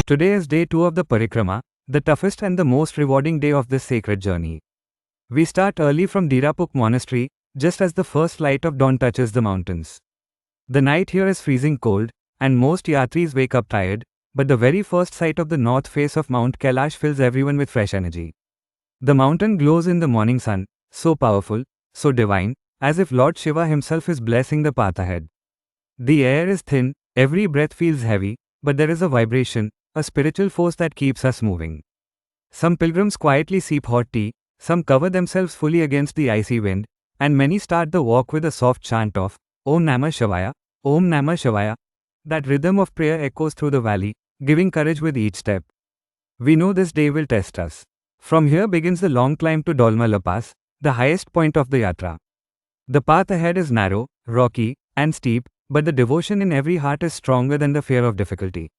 Today is day 2 of the Parikrama, the toughest and the most rewarding day of this sacred journey. We start early from Dirapuk Monastery, just as the first light of dawn touches the mountains. The night here is freezing cold, and most yatris wake up tired, but the very first sight of the north face of Mount Kailash fills everyone with fresh energy. The mountain glows in the morning sun, so powerful, so divine, as if Lord Shiva himself is blessing the path ahead. The air is thin, every breath feels heavy, but there is a vibration, a spiritual force that keeps us moving. Some pilgrims quietly sip hot tea, some cover themselves fully against the icy wind, and many start the walk with a soft chant of Om Namah Shivaya, Om Namah Shivaya. That rhythm of prayer echoes through the valley, giving courage with each step. We know this day will test us. From here begins the long climb to Dolma La Pass, the highest point of the yatra. The path ahead is narrow, rocky, and steep, but the devotion in every heart is stronger than the fear of difficulty.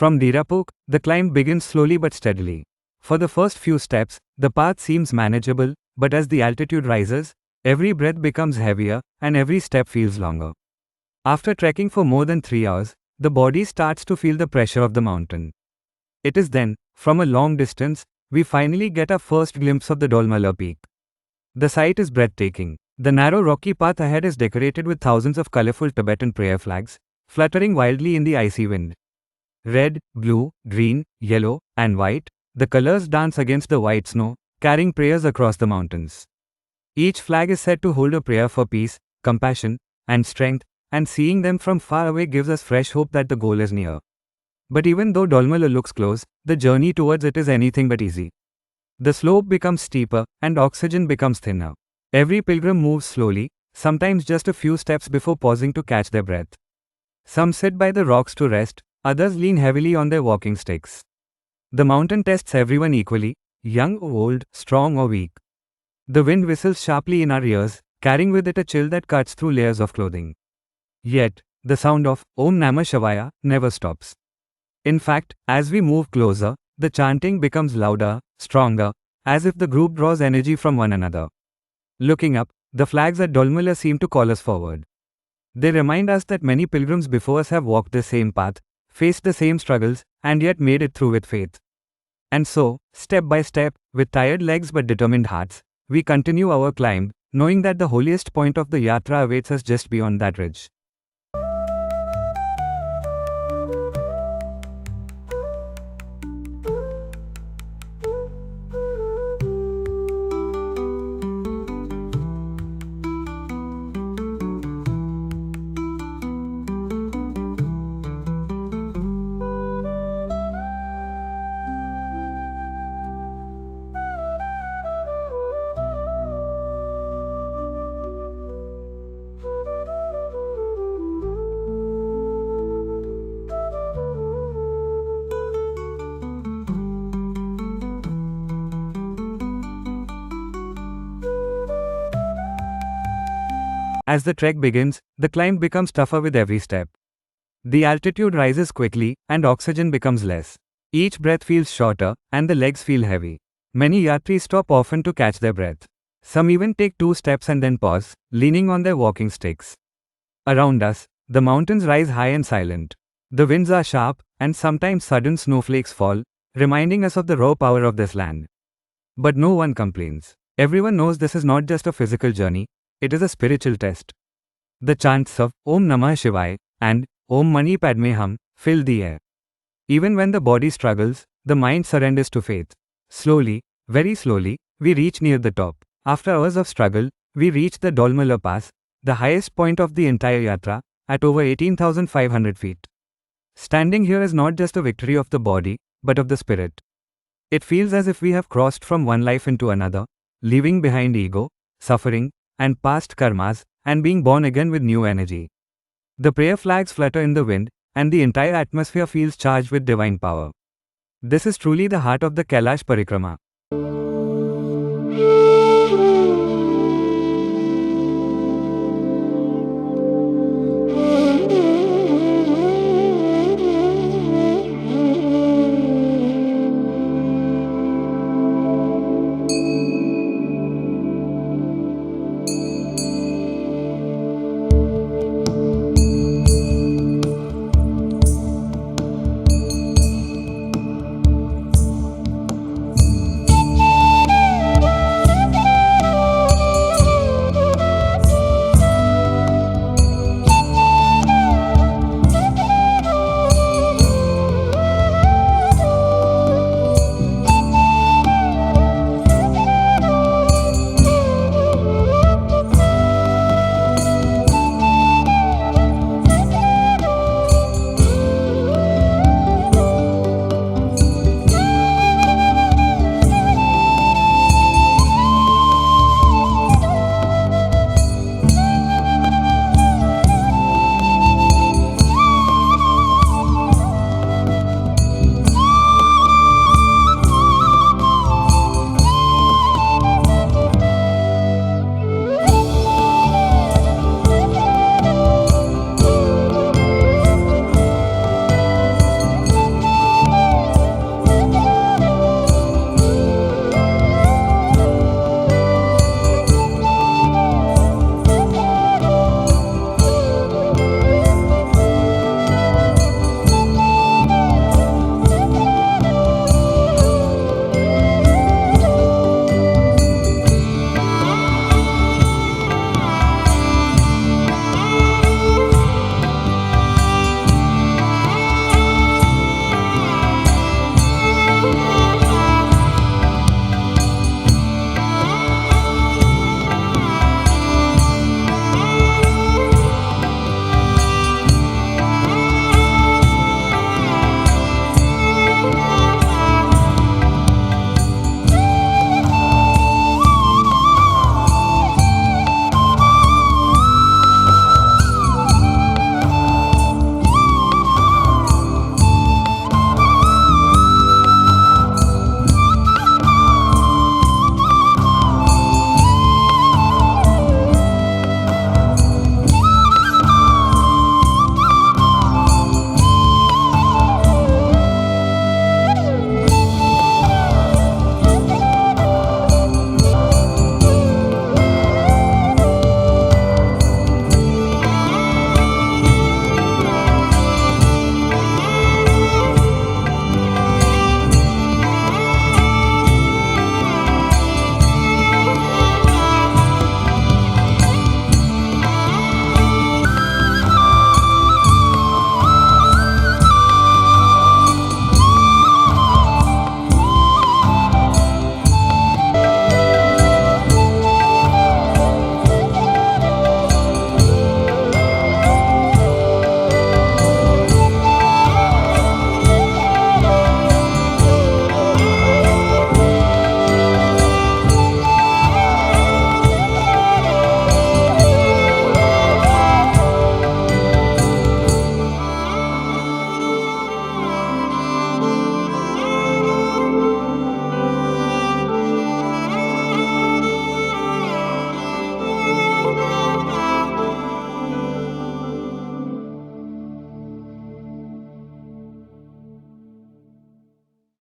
From Dirapuk, the climb begins slowly but steadily. For the first few steps, the path seems manageable, but as the altitude rises, every breath becomes heavier and every step feels longer. After trekking for more than 3 hours, the body starts to feel the pressure of the mountain. It is then, from a long distance, we finally get our first glimpse of the Dolma La Peak. The sight is breathtaking. The narrow rocky path ahead is decorated with thousands of colorful Tibetan prayer flags, fluttering wildly in the icy wind. Red, blue, green, yellow, and white, the colors dance against the white snow, carrying prayers across the mountains. Each flag is said to hold a prayer for peace, compassion, and strength, and seeing them from far away gives us fresh hope that the goal is near. But even though Dolma La looks close, the journey towards it is anything but easy. The slope becomes steeper, and oxygen becomes thinner. Every pilgrim moves slowly, sometimes just a few steps before pausing to catch their breath. Some sit by the rocks to rest, others lean heavily on their walking sticks. The mountain tests everyone equally, young or old, strong or weak. The wind whistles sharply in our ears, carrying with it a chill that cuts through layers of clothing. Yet, the sound of Om Namah Shivaya never stops. In fact, as we move closer, the chanting becomes louder, stronger, as if the group draws energy from one another. Looking up, the flags at Dolma La seem to call us forward. They remind us that many pilgrims before us have walked the same path, faced the same struggles, and yet made it through with faith. And so, step by step, with tired legs but determined hearts, we continue our climb, knowing that the holiest point of the yatra awaits us just beyond that ridge. As the trek begins, the climb becomes tougher with every step. The altitude rises quickly, and oxygen becomes less. Each breath feels shorter, and the legs feel heavy. Many yatris stop often to catch their breath. Some even take 2 steps and then pause, leaning on their walking sticks. Around us, the mountains rise high and silent. The winds are sharp, and sometimes sudden snowflakes fall, reminding us of the raw power of this land. But no one complains. Everyone knows this is not just a physical journey, it is a spiritual test. The chants of Om Namah Shivaya and Om Mani Padme Hum fill the air. Even when the body struggles, the mind surrenders to faith. Slowly, very slowly, we reach near the top. After hours of struggle, we reach the Dolma La Pass, the highest point of the entire yatra, at over 18,500 feet. Standing here is not just a victory of the body, but of the spirit. It feels as if we have crossed from one life into another, leaving behind ego, suffering, and past karmas, and being born again with new energy. The prayer flags flutter in the wind, and the entire atmosphere feels charged with divine power. This is truly the heart of the Kailash Parikrama.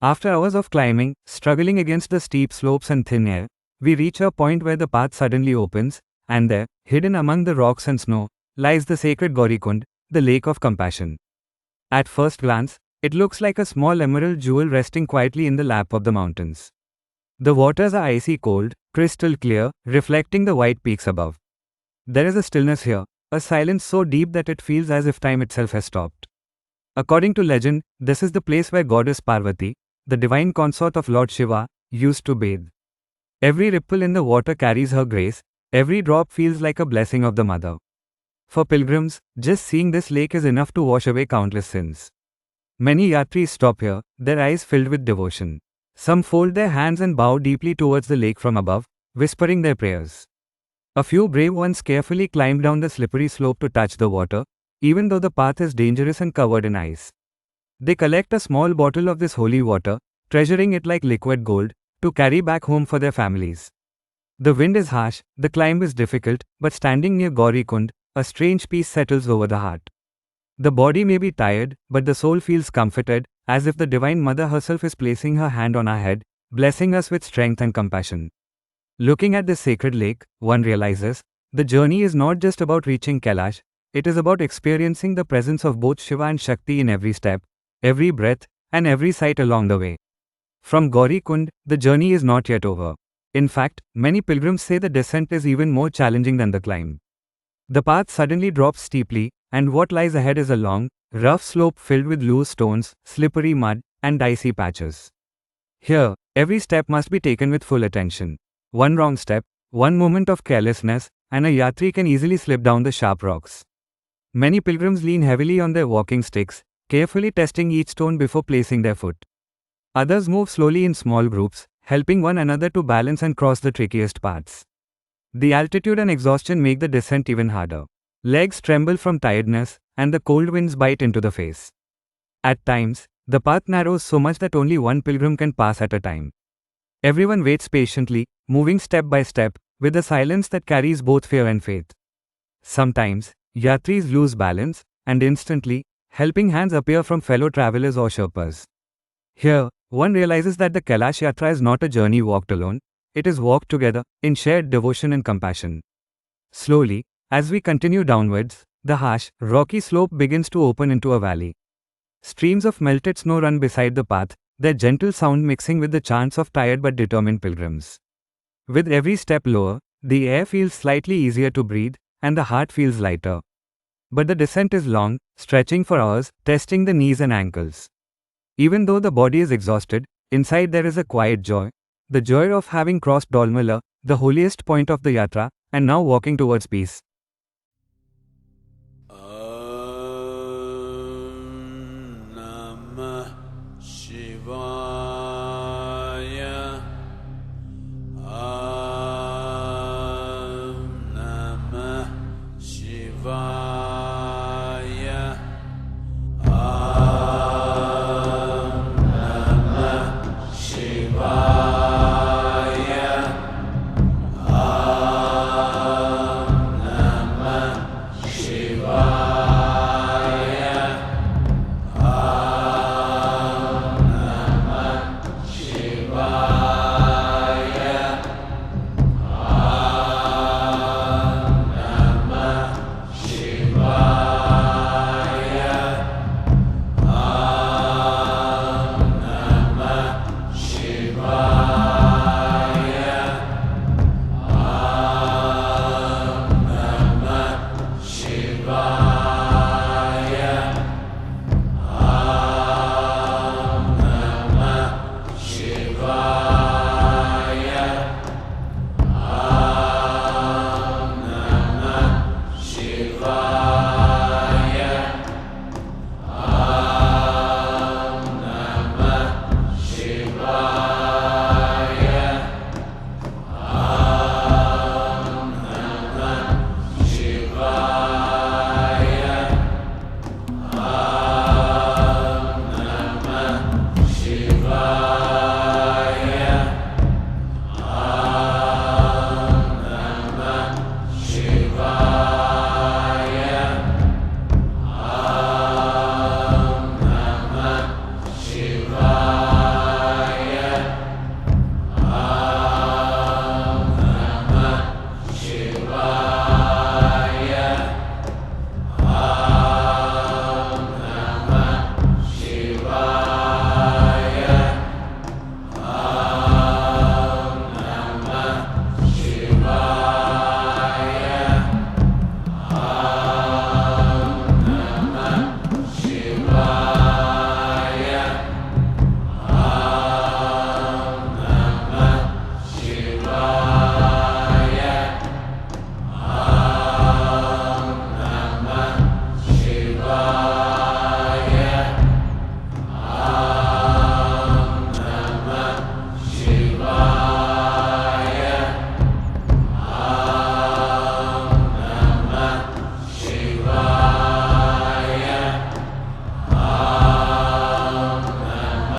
After hours of climbing, struggling against the steep slopes and thin air, we reach a point where the path suddenly opens, and there, hidden among the rocks and snow, lies the sacred Gauri Kund, the lake of compassion. At first glance, it looks like a small emerald jewel resting quietly in the lap of the mountains. The waters are icy cold, crystal clear, reflecting the white peaks above. There is a stillness here, a silence so deep that it feels as if time itself has stopped. According to legend, this is the place where goddess Parvati, the divine consort of Lord Shiva, used to bathe. Every ripple in the water carries her grace, every drop feels like a blessing of the mother. For pilgrims, just seeing this lake is enough to wash away countless sins. Many yatris stop here, their eyes filled with devotion. Some fold their hands and bow deeply towards the lake from above, whispering their prayers. A few brave ones carefully climb down the slippery slope to touch the water, even though the path is dangerous and covered in ice. They collect a small bottle of this holy water, treasuring it like liquid gold, to carry back home for their families. The wind is harsh, the climb is difficult, but standing near Gauri Kund, a strange peace settles over the heart. The body may be tired, but the soul feels comforted, as if the Divine Mother herself is placing her hand on our head, blessing us with strength and compassion. Looking at this sacred lake, one realizes, the journey is not just about reaching Kailash, it is about experiencing the presence of both Shiva and Shakti in every step, every breath, and every sight along the way. From Gauri Kund, the journey is not yet over. In fact, many pilgrims say the descent is even more challenging than the climb. The path suddenly drops steeply, and what lies ahead is a long, rough slope filled with loose stones, slippery mud, and dicey patches. Here, every step must be taken with full attention. One wrong step, one moment of carelessness, and a yatri can easily slip down the sharp rocks. Many pilgrims lean heavily on their walking sticks, carefully testing each stone before placing their foot. Others move slowly in small groups, helping one another to balance and cross the trickiest paths. The altitude and exhaustion make the descent even harder. Legs tremble from tiredness, and the cold winds bite into the face. At times, the path narrows so much that only one pilgrim can pass at a time. Everyone waits patiently, moving step by step, with a silence that carries both fear and faith. Sometimes, yatris lose balance, and instantly, helping hands appear from fellow travelers or Sherpas. Here, one realizes that the Kailash Yatra is not a journey walked alone, it is walked together, in shared devotion and compassion. Slowly, as we continue downwards, the harsh, rocky slope begins to open into a valley. Streams of melted snow run beside the path, their gentle sound mixing with the chants of tired but determined pilgrims. With every step lower, the air feels slightly easier to breathe, and the heart feels lighter. But the descent is long, stretching for hours, testing the knees and ankles. Even though the body is exhausted, inside there is a quiet joy, the joy of having crossed Dolma La, the holiest point of the yatra, and now walking towards peace.